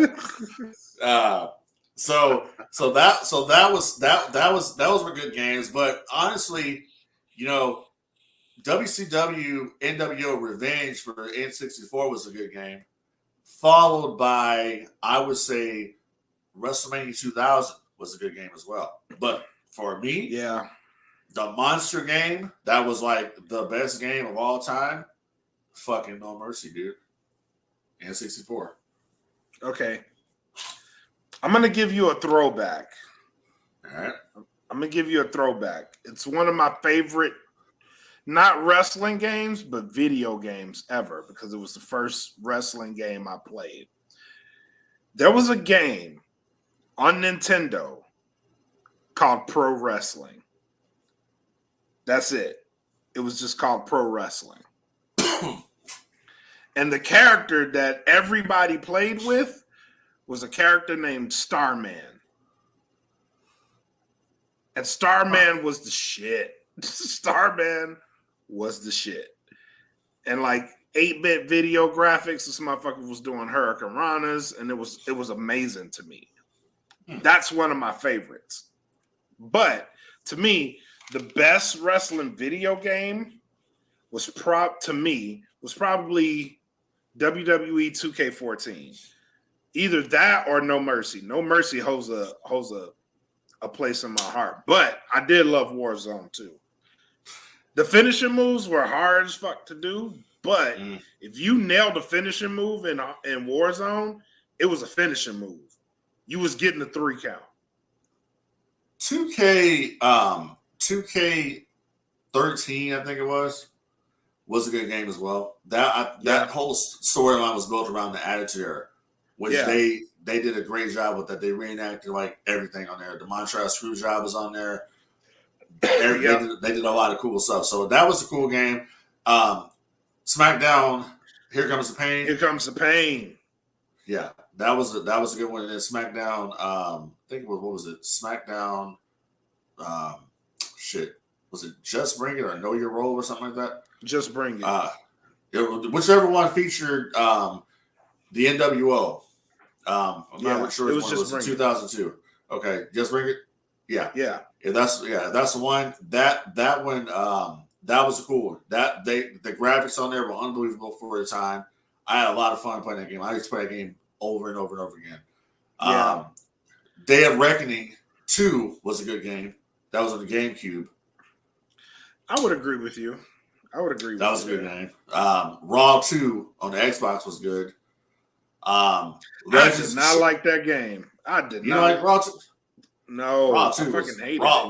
that. So that was for good games. But honestly, WCW NWO Revenge for N64 was a good game, followed by, I would say, WrestleMania 2000 was a good game as well. But for me, yeah, the Monster game, that was like the best game of all time. Fucking No Mercy, dude. N64. Okay. I'm going to give you a throwback. All right. I'm going to give you a throwback. It's one of my favorite, not wrestling games, but video games ever, because it was the first wrestling game I played. There was a game on Nintendo called Pro Wrestling. That's it. It was just called Pro Wrestling. And the character that everybody played with was a character named Starman. And Starman was the shit. Starman was the shit. And like 8-bit video graphics, this motherfucker was doing Hurricane Ranas, and it was amazing to me. That's one of my favorites. But to me, the best wrestling video game was probably WWE 2K14. Either that or No Mercy. No Mercy holds a place in my heart. But I did love Warzone too. The finishing moves were hard as fuck to do, but if you nailed the finishing move in Warzone, it was a finishing move. You was getting the 3 count. 2K13, I think it was a good game as well. That whole storyline was built around the Attitude Era, which they did a great job with that. They reenacted like everything on there. The Montreal Screwjob was on there. They did a lot of cool stuff. So that was a cool game. SmackDown, Here Comes the Pain. Here Comes the Pain. Yeah, that was a good one. And then SmackDown, I think it was, what was it? SmackDown, was it Just Bring It or Know Your Role or something like that? Just Bring It. Whichever one featured the NWO. I'm not sure. It was just 2002. Okay, Just Bring It. Yeah. That's the one. That one. That was cool. The graphics on there were unbelievable for the time. I had a lot of fun playing that game. I used to play that game over and over and over again. Day of Reckoning 2 was a good game. That was on the GameCube. I would agree with you. That was a good game. Raw 2 on the Xbox was good. I did not like that game. I did not. You like Raw 2? No, Raw 2 I fucking hated it.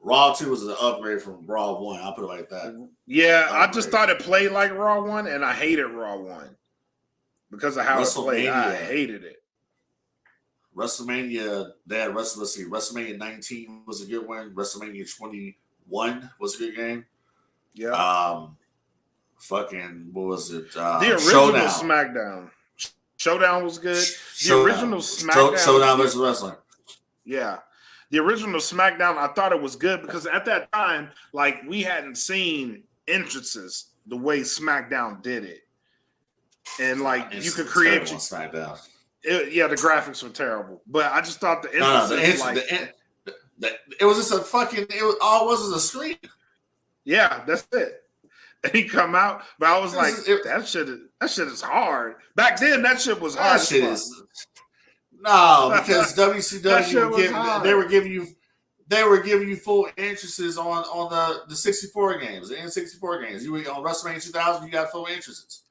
Raw 2 was an upgrade from Raw 1. I'll put it like that. Yeah, I just thought it played like Raw 1, and I hated Raw 1 because of how it played. I hated it. WrestleMania, WrestleMania 19 was a good one. WrestleMania 21 was a good game. Yeah. What was it? The original SmackDown. Showdown was good. The original SmackDown. Showdown versus Wrestling. Yeah. The original SmackDown, I thought it was good because at that time, like, we hadn't seen entrances the way SmackDown did it. And, like, you could create... SmackDown. Yeah, the graphics were terrible. But I just thought the entrances... it was just a fucking... all it was a screen. Yeah, that's it. And he come out, but I was like, that shit is hard. Back then, that shit was hard. That shit is... No, because WCW they were giving you full entrances on the 64 games, the N64 games. You were on WrestleMania 2000, you got full entrances.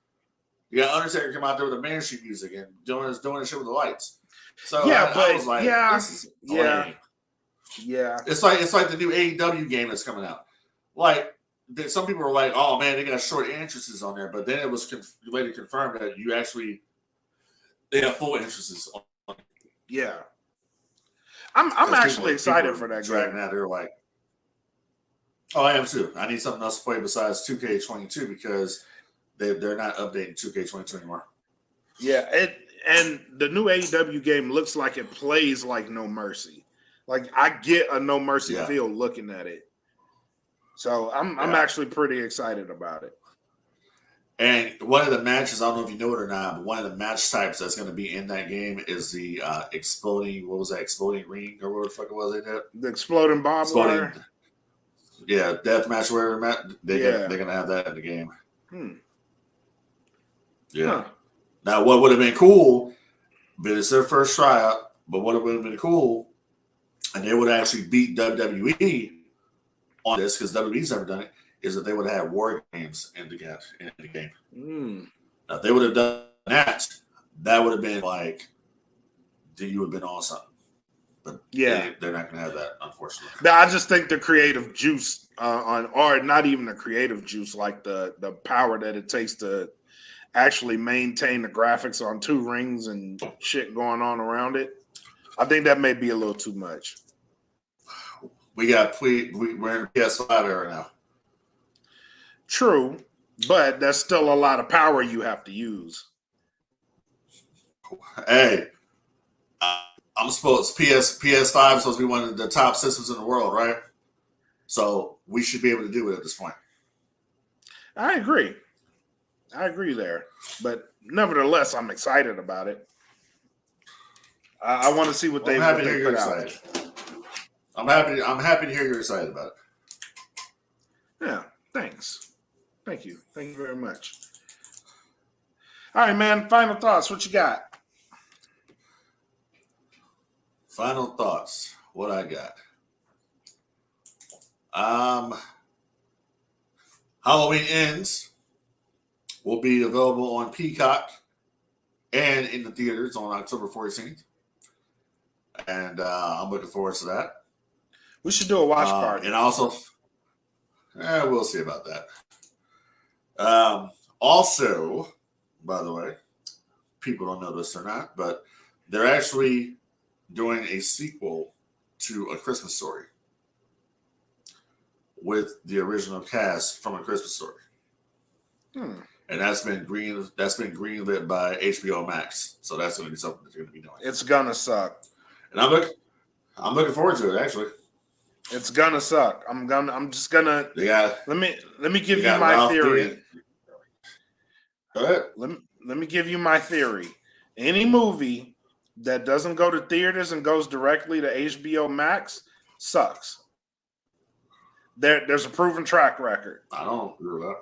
You got Undertaker come out there with the Man Street music and doing this shit with the lights. So yeah, I was like, this is lame. Yeah. It's like the new AEW game that's coming out. Like, some people were like, "Oh man, they got short entrances on there," but then it was later confirmed that they have full entrances on. Yeah, I'm actually excited for that game. Now they're like, "Oh, I am too. I need something else to play besides 2K22 because they're not updating 2K22 anymore." Yeah, and the new AEW game looks like it plays like No Mercy. Like, I get a No Mercy feel looking at it. So I'm actually pretty excited about it. And one of the matches, I don't know if you know it or not, but one of the match types that's going to be in that game is the exploding ring or what the fuck it was they did? The exploding barbed wire. Yeah, death match where they're going to have that in the game. Yeah. Huh. Now, what would have been cool, but it's their first tryout, but what would have been cool, and they would actually beat WWE on this, because WWE's never done it, is that they would have had war games in the game. Now, if they would have done that, that would have been like, you would have been on something. But they're not going to have that, unfortunately. Now, I just think the creative juice or not even the creative juice, like the power that it takes to actually maintain the graphics on two rings and shit going on around it, I think that may be a little too much. We're in PS5 era now. True, but there's still a lot of power you have to use. Hey, PS5 is supposed to be one of the top systems in the world, right? So we should be able to do it at this point. I agree there, but nevertheless, I'm excited about it. I want to see what they put out. I'm happy to hear you're excited about it. Yeah, thanks. Thank you very much. All right, man. Final thoughts. What you got? Final thoughts. What I got. Halloween Ends will be available on Peacock and in the theaters on October 14th. And I'm looking forward to that. We should do a watch party. And also, we'll see about that. Also, by the way, people don't know this or not, but they're actually doing a sequel to A Christmas Story with the original cast from A Christmas Story. And that's been greenlit by HBO Max. So that's going to be something that you're going to be doing. It's gonna suck. And I'm looking forward to it, actually. It's gonna suck. I'm just gonna. Let me give you my theory. Go ahead. Let me give you my theory. Any movie that doesn't go to theaters and goes directly to HBO Max sucks. There's a proven track record. I don't agree with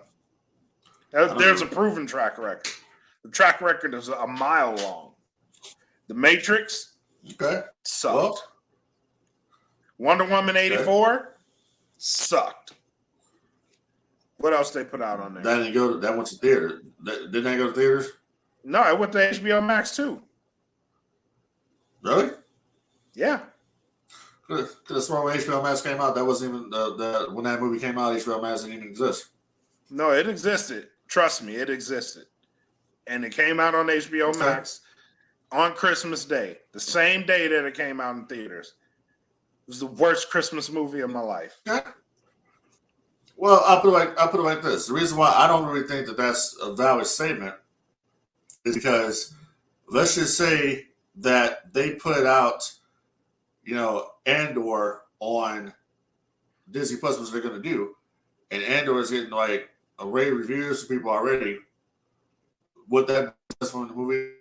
that. There's a proven track record. The track record is a mile long. The Matrix sucked. Well, Wonder Woman 84 sucked. What else they put out on there? That went to theater. Didn't that go to theaters? No, it went to HBO Max too. Really? Yeah. Could have sworn when HBO Max came out, that wasn't even when that movie came out, HBO Max didn't even exist. No, it existed. Trust me, it existed. And it came out on HBO Max on Christmas Day, the same day that it came out in theaters. It was the worst Christmas movie of my life. Okay. Well, I'll put it like this. The reason why I don't really think that that's a valid statement is because let's just say that they put out, Andor on Disney Plus, which they're going to do, and Andor is getting like a rave reviews from people already. Would that be from the movie?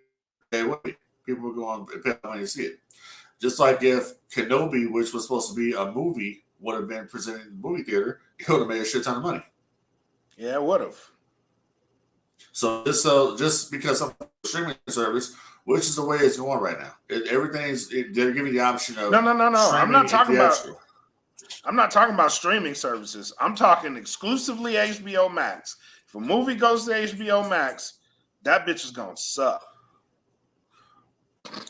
It would be. People would go on and pay money to see it. Just like if Kenobi, which was supposed to be a movie, would have been presented in the movie theater, it would have made a shit ton of money. Yeah, it would have. So just because of the streaming service, which is the way it's going right now, they're giving you the option of no. I'm not talking about. theatrical. I'm not talking about streaming services. I'm talking exclusively HBO Max. If a movie goes to HBO Max, that bitch is gonna suck.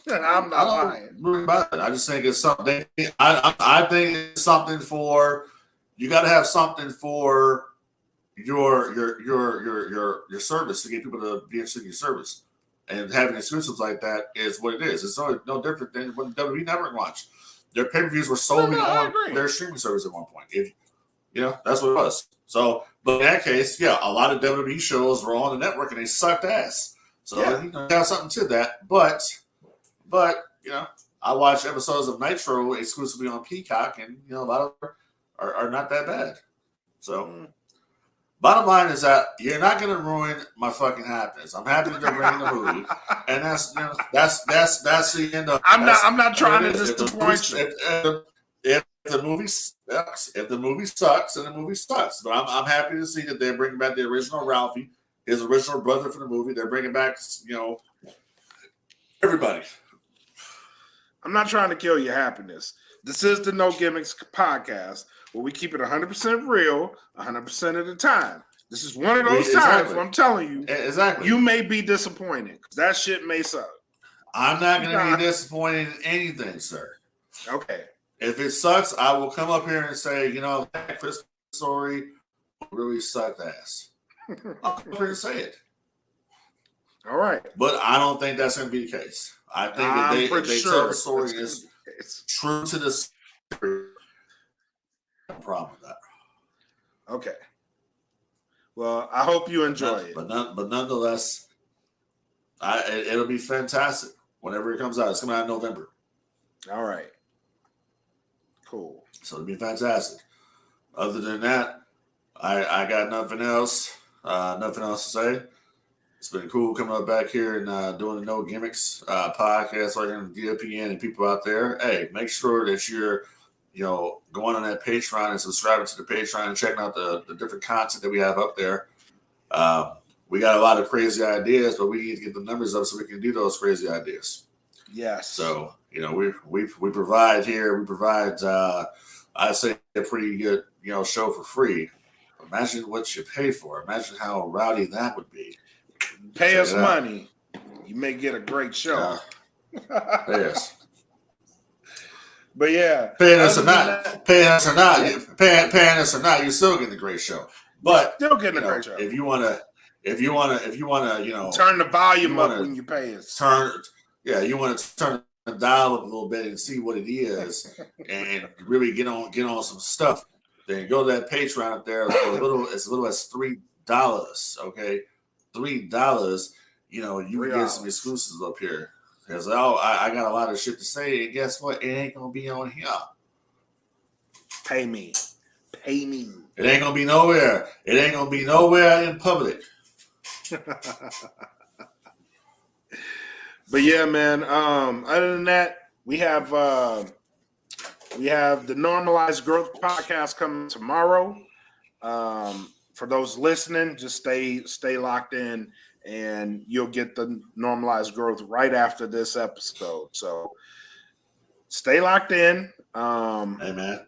I'm not lying. Really about it. I just think it's something. I think it's something for you. Got to have something for your service to get people to be interested in your service, and having exclusives like that is what it is. It's no different than what WWE Network launched. Their pay-per-views were solely on their streaming service at one point. That's what it was. So, but in that case, yeah, a lot of WWE shows were on the network and they sucked ass. So you have something to that. But I watch episodes of Nitro exclusively on Peacock, and a lot of them are not that bad. So, bottom line is that you're not going to ruin my fucking happiness. I'm happy that they're bringing the movie, and that's the end of. I'm not trying to disappoint you. If the movie sucks, then the movie sucks. But I'm happy to see that they're bringing back the original Ralphie, his original brother for the movie. They're bringing back, everybody. I'm not trying to kill your happiness. This is the No Gimmicks podcast where we keep it 100% real, 100% of the time. This is one of those times where I'm telling you, you may be disappointed. That shit may suck. I'm not going to be disappointed in anything, sir. Okay. If it sucks, I will come up here and say, that Christmas Story really sucked ass. I'll come up here and say it. All right. But I don't think that's going to be the case. I think that they tell the story is true to the story. No problem with that. Okay. Well, I hope you enjoy it. But nonetheless, it'll be fantastic whenever it comes out. It's coming out in November. All right. Cool. So it'll be fantastic. Other than that, I got nothing else. Nothing else to say. It's been cool coming up back here and doing the No Gimmicks podcast like on DFPN and people out there. Hey, make sure that you're, going on that Patreon and subscribing to the Patreon and checking out the different content that we have up there. We got a lot of crazy ideas, but we need to get the numbers up so we can do those crazy ideas. Yes. So, we provide here. We provide, I say, a pretty good, show for free. Imagine what you pay for. Imagine how rowdy that would be. Pay us money. You may get a great show. Yes. But yeah. Paying us or not, you're still getting a great show. But still getting a great show. If you wanna, turn the volume up when you pay us. You want to turn the dial up a little bit and see what it is and really get on some stuff. Then go to that Patreon up there for as little as $3. Okay. $3, you can get some exclusives up here. Because I got a lot of shit to say, and guess what? It ain't gonna be on here. Pay me. It ain't gonna be nowhere. It ain't gonna be nowhere in public. But yeah, man. Other than that, we have the Normalized Growth podcast coming tomorrow. For those listening, just stay locked in, and you'll get the Normalized Growth right after this episode. So stay locked in. Hey man,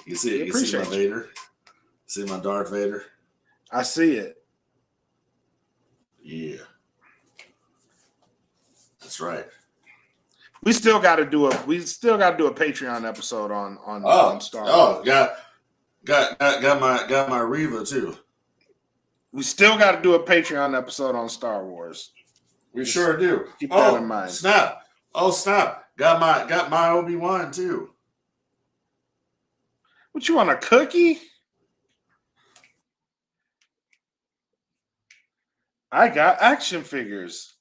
you see my Vader? See my Darth Vader? I see it. Yeah, that's right. We still got to do a Patreon episode on Star Wars. Oh, got my Reva too. We still got to do a Patreon episode on Star Wars. We sure do. Keep that in mind. Snap! Oh, snap! Got my Obi-Wan too. What you want, a cookie? I got action figures.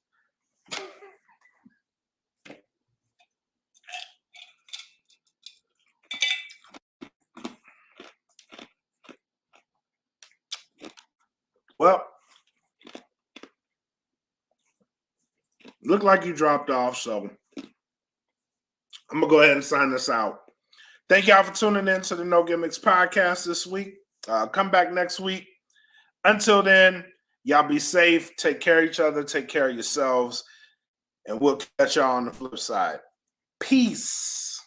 looked like you dropped off, so I'm going to go ahead and sign this out. Thank y'all for tuning in to the No Gimmicks podcast this week. Come back next week. Until then, y'all be safe. Take care of each other. Take care of yourselves. And we'll catch y'all on the flip side. Peace.